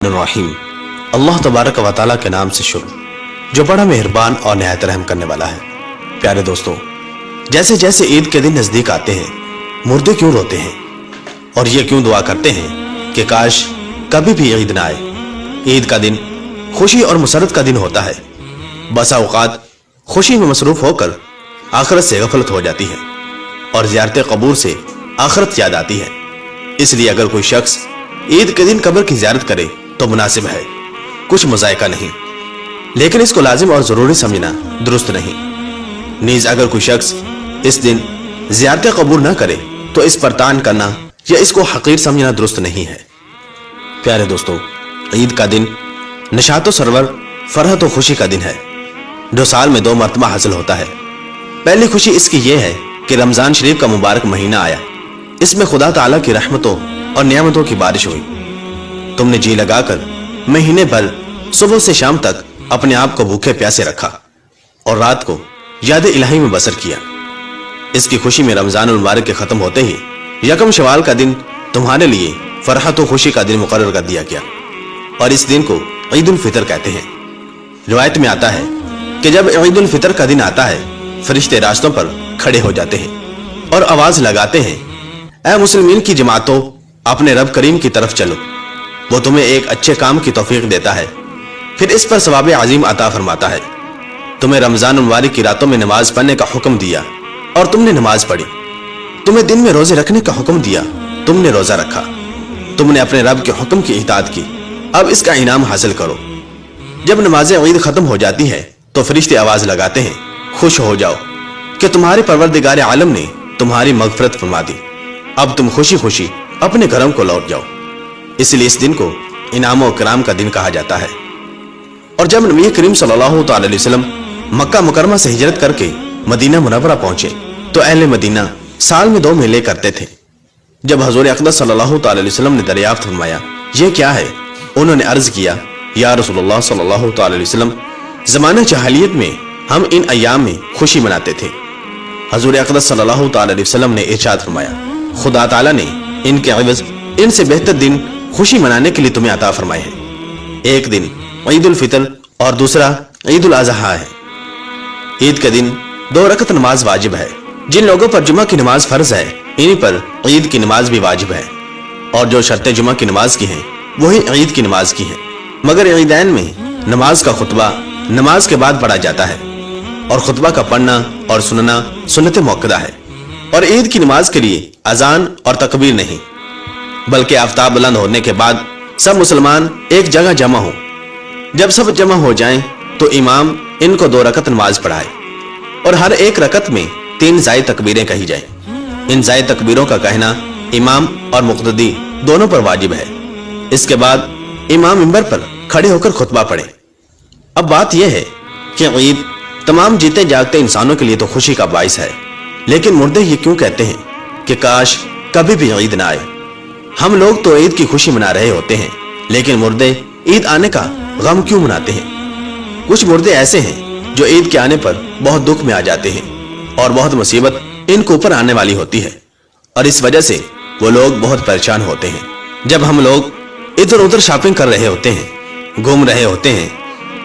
الرحیم اللہ تبارک و تعالیٰ کے نام سے شروع جو بڑا مہربان اور نہایت رحم کرنے والا ہے۔ پیارے دوستو، جیسے جیسے عید کے دن نزدیک آتے ہیں مردے کیوں روتے ہیں اور یہ کیوں دعا کرتے ہیں کہ کاش کبھی بھی عید نہ آئے۔ عید کا دن خوشی اور مسرت کا دن ہوتا ہے۔ بسا اوقات خوشی میں مصروف ہو کر آخرت سے غفلت ہو جاتی ہے اور زیارت قبور سے آخرت یاد آتی ہے۔ اس لیے اگر کوئی شخص عید کے دن قبر کی زیارت کرے تو مناسب ہے، کچھ مذائقہ نہیں، لیکن اس کو لازم اور ضروری سمجھنا درست نہیں۔ نیز اگر کوئی شخص اس دن زیارت قبور نہ کرے تو اس پر طعن کرنا یا اس کو حقیر سمجھنا درست نہیں ہے۔ پیارے دوستو، عید کا دن نشاط و سرور، فرحت و خوشی کا دن ہے جو سال میں 2 مرتبہ حاصل ہوتا ہے۔ پہلی خوشی اس کی یہ ہے کہ رمضان شریف کا مبارک مہینہ آیا، اس میں خدا تعالیٰ کی رحمتوں اور نعمتوں کی بارش ہوئی۔ تم نے جی لگا کر مہینے بھر صبح سے شام تک اپنے آپ کو بھوکے پیاسے رکھا اور رات کو یاد الہی میں بسر کیا۔ اس کی خوشی میں رمضان المبارک کے ختم ہوتے ہی یکم شوال کا دن تمہارے لیے فرحت و خوشی کا دن مقرر کر دیا گیا اور اس دن کو عید الفطر کہتے ہیں۔ روایت میں آتا ہے کہ جب عید الفطر کا دن آتا ہے فرشتے راستوں پر کھڑے ہو جاتے ہیں اور آواز لگاتے ہیں، اے مسلمین کی جماعتوں، اپنے رب کریم کی طرف چلو، وہ تمہیں ایک اچھے کام کی توفیق دیتا ہے، پھر اس پر ثواب عظیم عطا فرماتا ہے۔ تمہیں رمضان المبارک کی راتوں میں نماز پڑھنے کا حکم دیا اور تم نے نماز پڑھی، تمہیں دن میں روزے رکھنے کا حکم دیا، تم نے روزہ رکھا، تم نے اپنے رب کے حکم کی اطاعت کی، اب اس کا انعام حاصل کرو۔ جب نماز عید ختم ہو جاتی ہے تو فرشتے آواز لگاتے ہیں، خوش ہو جاؤ کہ تمہارے پروردگار عالم نے تمہاری مغفرت فرما دی، اب تم خوشی خوشی اپنے گھروں کو لوٹ جاؤ۔ اس لیے اس دن کو انعام و کرام کا دن کہا جاتا ہے۔ اور جب نبی کریم صلی اللہ تعالی علیہ وسلم مکہ مکرمہ سے ہجرت کر کے مدینہ منورہ پہنچے تو اہل مدینہ سال میں 2 میلے کرتے تھے۔ جب حضور اقدس صلی اللہ تعالی علیہ وسلم نے دریافت فرمایا یہ کیا ہے، انہوں نے عرض کیا، یا رسول اللہ صلی اللہ تعالی علیہ وسلم، زمانہ جاہلیت میں ہم ان ایام میں خوشی مناتے تھے۔ حضور اقدس صلی اللہ تعالی علیہ وسلم نے ارشاد فرمایا، خدا تعالیٰ نے ان کے عوض ان سے بہتر دن خوشی منانے کے لیے تمہیں عطا فرمائے ہیں۔ ایک دن عید الفطر اور دوسرا عید الاضحیٰ ہے۔ عید کے دن 2 رکعت نماز واجب ہے۔ جن لوگوں پر جمعہ کی نماز فرض ہے انہی پر عید کی نماز بھی واجب ہے، اور جو شرطیں جمعہ کی نماز کی ہیں وہی عید کی نماز کی ہیں، مگر عیدین میں نماز کا خطبہ نماز کے بعد پڑھا جاتا ہے اور خطبہ کا پڑھنا اور سننا سنت موقدہ ہے، اور عید کی نماز کے لیے اذان اور تکبیر نہیں، بلکہ آفتاب بلند ہونے کے بعد سب مسلمان ایک جگہ جمع ہوں۔ جب سب جمع ہو جائیں تو امام ان کو 2 رکعت نماز پڑھائے اور ہر ایک رکعت میں 3 زائد تکبیریں کہی جائیں۔ ان زائد تکبیروں کا کہنا امام اور مقتدی دونوں پر واجب ہے۔ اس کے بعد امام منبر پر کھڑے ہو کر خطبہ پڑھے۔ اب بات یہ ہے کہ عید تمام جیتے جاگتے انسانوں کے لیے تو خوشی کا باعث ہے، لیکن مردے یہ کیوں کہتے ہیں کہ کاش کبھی بھی عید نہ آئے؟ ہم لوگ تو عید کی خوشی منا رہے ہوتے ہیں، لیکن مردے عید آنے کا غم کیوں مناتے ہیں؟ کچھ مردے ایسے ہیں جو عید کے آنے پر بہت دکھ میں آ جاتے ہیں اور بہت مصیبت ان کو اوپر آنے والی ہوتی ہے، اور اس وجہ سے وہ لوگ بہت پریشان ہوتے ہیں۔ جب ہم لوگ ادھر ادھر شاپنگ کر رہے ہوتے ہیں، گھوم رہے ہوتے ہیں،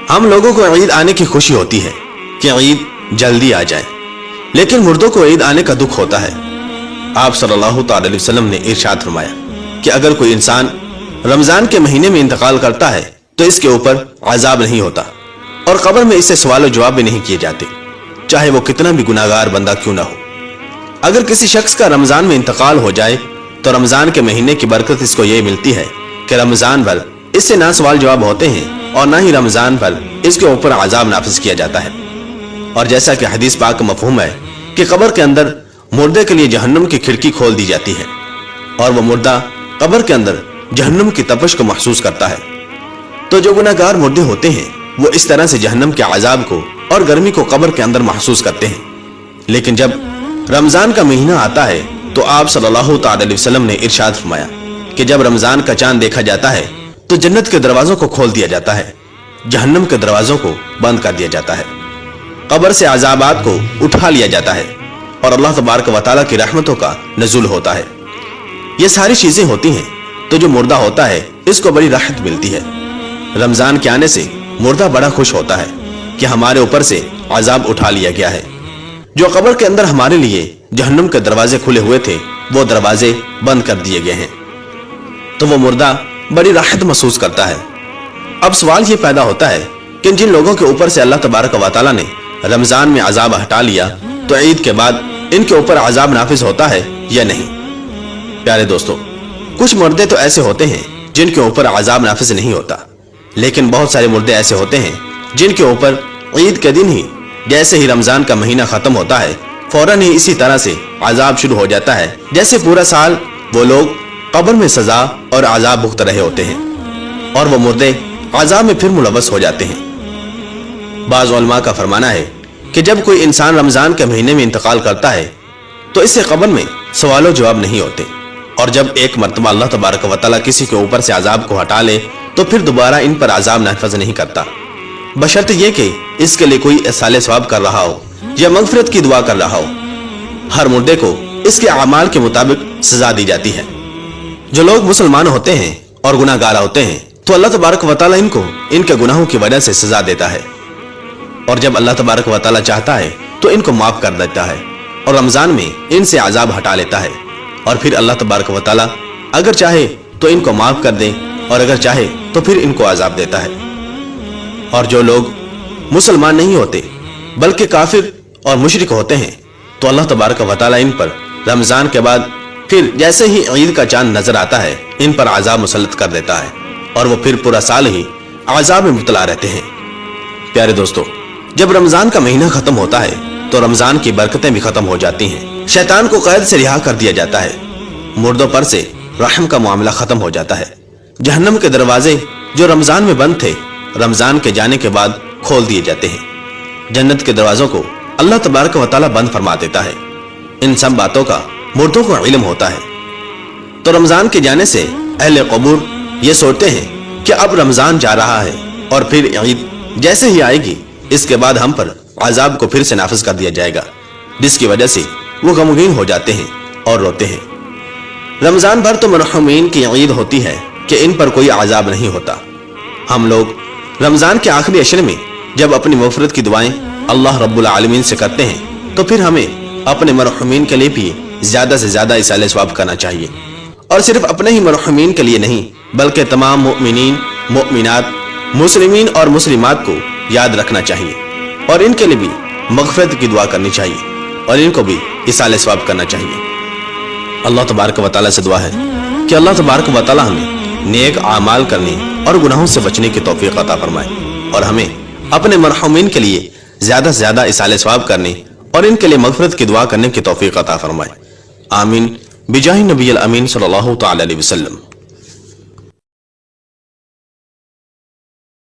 ہم لوگوں کو عید آنے کی خوشی ہوتی ہے کہ عید جلدی آ جائے، لیکن مردوں کو عید آنے کا دکھ ہوتا ہے۔ آپ صلی اللہ تعالی علیہ وسلم نے ارشاد فرمایا کہ اگر کوئی انسان رمضان کے مہینے میں انتقال کرتا ہے تو اس کے اوپر عذاب نہیں ہوتا اور قبر میں اس سے سوال و جواب بھی نہیں کیے جاتے، چاہے وہ کتنا بھی گناہگار بندہ کیوں نہ ہو۔ اگر کسی شخص کا رمضان میں انتقال ہو جائے تو رمضان کے مہینے کی برکت اس کو یہ ملتی ہے کہ رمضان بھر اس سے نہ سوال جواب ہوتے ہیں اور نہ ہی رمضان بھر اس کے اوپر عذاب نافذ کیا جاتا ہے۔ اور جیسا کہ حدیث پاک کا مفہوم ہے کہ قبر کے اندر مردے کے لیے جہنم کی کھڑکی کھول دی جاتی ہے اور وہ مردہ قبر کے اندر جہنم کی تپش کو محسوس کرتا ہے، تو جو گناہگار مردے ہوتے ہیں وہ اس طرح سے جہنم کے عذاب کو اور گرمی کو قبر کے اندر محسوس کرتے ہیں۔ لیکن جب رمضان کا مہینہ آتا ہے تو آپ صلی اللہ تعالی علیہ وسلم نے ارشاد فرمایا کہ جب رمضان کا چاند دیکھا جاتا ہے تو جنت کے دروازوں کو کھول دیا جاتا ہے، جہنم کے دروازوں کو بند کر دیا جاتا ہے، قبر سے عذابات کو اٹھا لیا جاتا ہے اور اللہ تبارک و تعالیٰ کی رحمتوں کا نزول ہوتا ہے۔ یہ ساری چیزیں ہوتی ہیں تو جو مردہ ہوتا ہے اس کو بڑی راحت ملتی ہے۔ رمضان کے آنے سے مردہ بڑا خوش ہوتا ہے کہ ہمارے اوپر سے عذاب اٹھا لیا گیا ہے۔ جو قبر کے اندر ہمارے لیے جہنم کے دروازے کھلے ہوئے تھے وہ دروازے بند کر دیے گئے ہیں، تو وہ مردہ بڑی راحت محسوس کرتا ہے۔ اب سوال یہ پیدا ہوتا ہے کہ جن لوگوں کے اوپر سے اللہ تبارک و تعالیٰ نے رمضان میں عذاب ہٹا لیا تو عید کے بعد ان کے اوپر عذاب نافذ ہوتا ہے یا نہیں؟ پیارے دوستو، کچھ مردے تو ایسے ہوتے ہیں جن کے اوپر عذاب نافذ نہیں ہوتا، لیکن بہت سارے مردے ایسے ہوتے ہیں جن کے اوپر عید کے دن ہی جیسے ہی رمضان کا مہینہ ختم ہوتا ہے فوراً ہی اسی طرح سے عذاب شروع ہو جاتا ہے، جیسے پورا سال وہ لوگ قبر میں سزا اور عذاب بھگت رہے ہوتے ہیں اور وہ مردے عذاب میں پھر ملوث ہو جاتے ہیں۔ بعض علماء کا فرمانا ہے کہ جب کوئی انسان رمضان کے مہینے میں انتقال کرتا ہے تو اس سے قبر میں سوال و جواب نہیں ہوتے، اور جب ایک مرتبہ اللہ تبارک و تعالیٰ کسی کے اوپر سے عذاب کو ہٹا لے تو پھر دوبارہ ان پر عذاب نافذ نہیں کرتا، بشرط یہ کہ اس کے لیے کوئی اصالہ ثواب کر رہا ہو یا مغفرت کی دعا کر رہا ہو۔ ہر مردے کو اس کے اعمال کے مطابق سزا دی جاتی ہے۔ جو لوگ مسلمان ہوتے ہیں اور گناہ گار ہوتے ہیں تو اللہ تبارک و تعالیٰ ان کو ان کے گناہوں کی وجہ سے سزا دیتا ہے، اور جب اللہ تبارک و تعالیٰ چاہتا ہے تو ان کو معاف کر دیتا ہے اور رمضان میں ان سے عذاب ہٹا لیتا ہے، اور پھر اللہ تبارک و تعالیٰ اگر چاہے تو ان کو معاف کر دے اور اگر چاہے تو پھر ان کو عذاب دیتا ہے۔ اور جو لوگ مسلمان نہیں ہوتے بلکہ کافر اور مشرک ہوتے ہیں تو اللہ تبارک و تعالیٰ ان پر رمضان کے بعد پھر جیسے ہی عید کا چاند نظر آتا ہے ان پر عذاب مسلط کر دیتا ہے اور وہ پھر پورا سال ہی عذاب میں مبتلا رہتے ہیں۔ پیارے دوستو، جب رمضان کا مہینہ ختم ہوتا ہے تو رمضان کی برکتیں بھی ختم ہو جاتی ہیں، شیطان کو قید سے رہا کر دیا جاتا ہے، مردوں پر سے رحم کا معاملہ ختم ہو جاتا ہے، جہنم کے دروازے جو رمضان میں بند تھے رمضان کے جانے کے بعد کھول دیے جاتے ہیں، جنت کے دروازوں کو اللہ تبارک و تعالیٰ بند فرما دیتا ہے۔ ان سب باتوں کا مردوں کو علم ہوتا ہے، تو رمضان کے جانے سے اہل قبور یہ سوچتے ہیں کہ اب رمضان جا رہا ہے اور پھر عید جیسے ہی آئے گی اس کے بعد ہم پر عذاب کو پھر سے نافذ کر دیا جائے گا، جس کی وجہ سے وہ غمگین ہو جاتے ہیں اور روتے ہیں۔ رمضان بھر تو مرحومین کی عید ہوتی ہے کہ ان پر کوئی عذاب نہیں ہوتا۔ ہم لوگ رمضان کے آخری عشر میں جب اپنی مغفرت کی دعائیں اللہ رب العالمین سے کرتے ہیں تو پھر ہمیں اپنے مرحومین کے لیے بھی زیادہ سے زیادہ اصالہ ثواب کرنا چاہیے، اور صرف اپنے ہی مرحومین کے لیے نہیں بلکہ تمام مؤمنین، مؤمنات، مسلمین اور مسلمات کو یاد رکھنا چاہیے اور ان کے لیے بھی مغفرت کی دعا کرنی چاہیے اور ان کو بھی اصالہ ثواب کرنا چاہیے۔ اللہ تبارک و تعالیٰ سے دعا ہے کہ اللہ تبارک و تعالیٰ ہمیں نیک اعمال کرنے اور گناہوں سے بچنے کی توفیق عطا فرمائے اور ہمیں اپنے مرحومین کے لیے زیادہ سے زیادہ اصالہ ثواب کرنے اور ان کے لیے مغفرت کی دعا کرنے کی توفیق عطا فرمائے۔ آمین بجاہ نبی الامین صلی اللہ تعالی علیہ وسلم۔